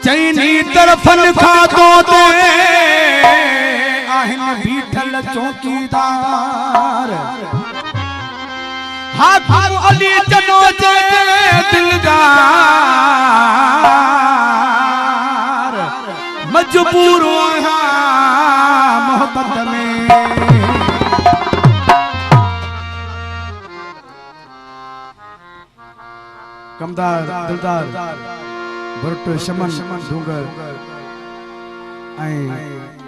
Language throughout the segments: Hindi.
चैनी तरफन खातो दे आहिन बीठल चौकीदार हाथ अली जनो जे दिलदार मजबूर मोहब्बत में कमदार दिलदार भट्ट शमन डूंगर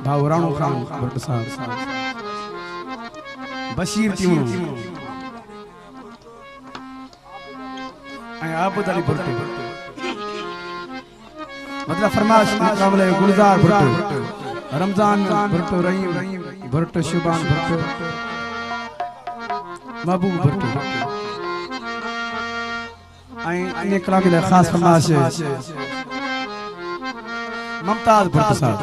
भाव राणो खान भट्ट साहब बशीर तीवणो आबद अली भट्ट मतलब फरमाश काबले गुलजार भट्ट रमजान भट्ट रहीम भट्ट शुबान भट्ट महबूब भट्ट अन्य कलामी ले खास फरमाश ममताज भट्ट साहब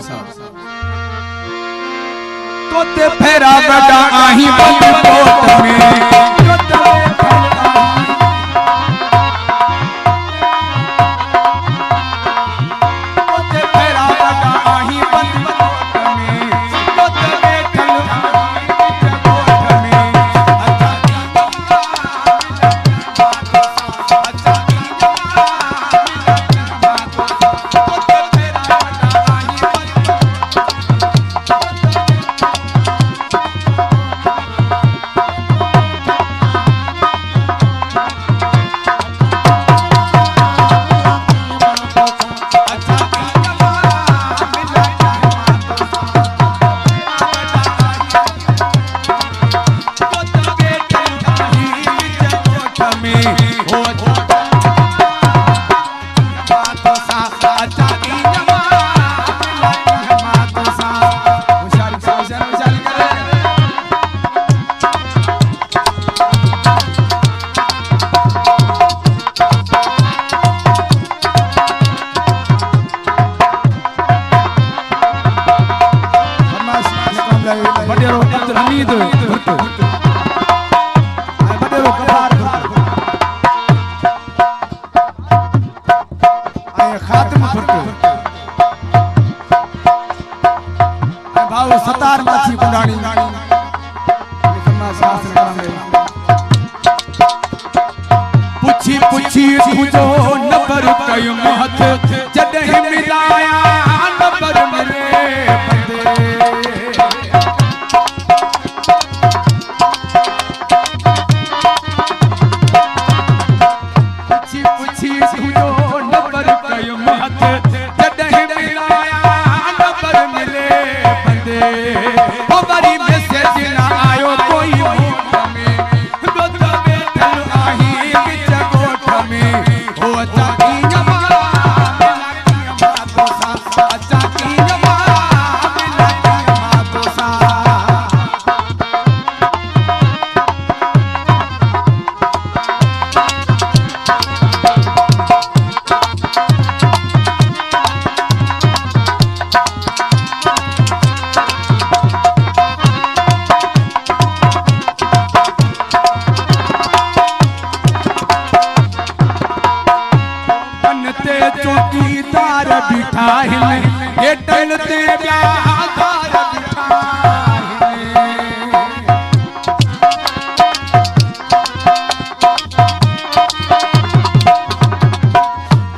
तोते फेरा बड़ा आही बंद कोट में तोते फेरा बड़ा आही बंद कोट में तोते बैठल कोट में सतार माछी बुंडानी पुछी पुछी तुझो नबर कयो महत जॾहिं मिलाया नबर मिले बंदे पुछी पुछी तुझो नबर कयो महत जॾहिं मिलाया नबर मिले हमारी मैसेज ना आयो कोई मुख में दुध बैठल आही बिच गोठ में हो चाकी जमा तो सा चाकी जमा तो सा चौकीदार बिठा है ये टलते ब्याहदार बिठा है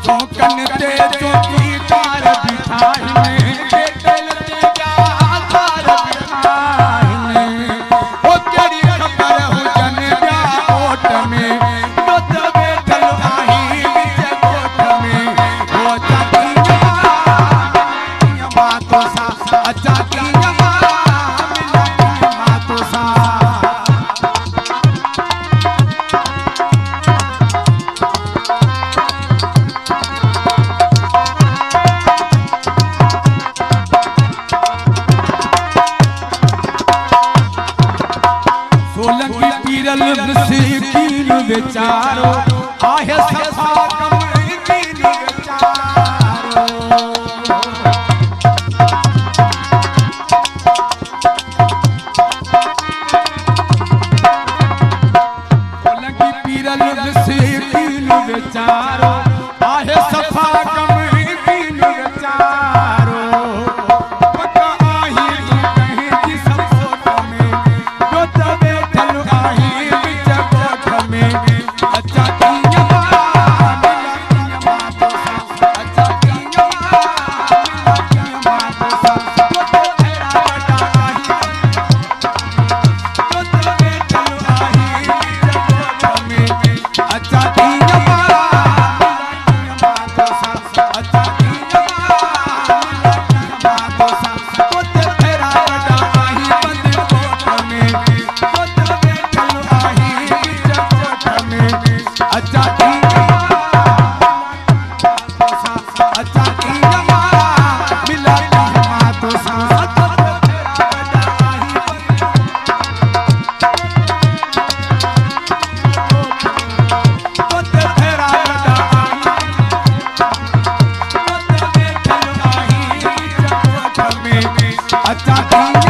चौकनते चौकीदार बिठा है ये टलते ब्याहदार बिठा है वो तेरी खबर हो जने ब्याह कोट में दुध बैठल आही बिच कोट में सोलंकी पीरल सिकीन बेचारो आहे सफा कमरी बेचारो सोलंकी पीरल सिकीन विचारो आहे सफा कम दीन विचारो पका आही कहीं की सपोट में जो तबे चल आही बिच कोठ में अच्छा किया अच्छा किया अच्छा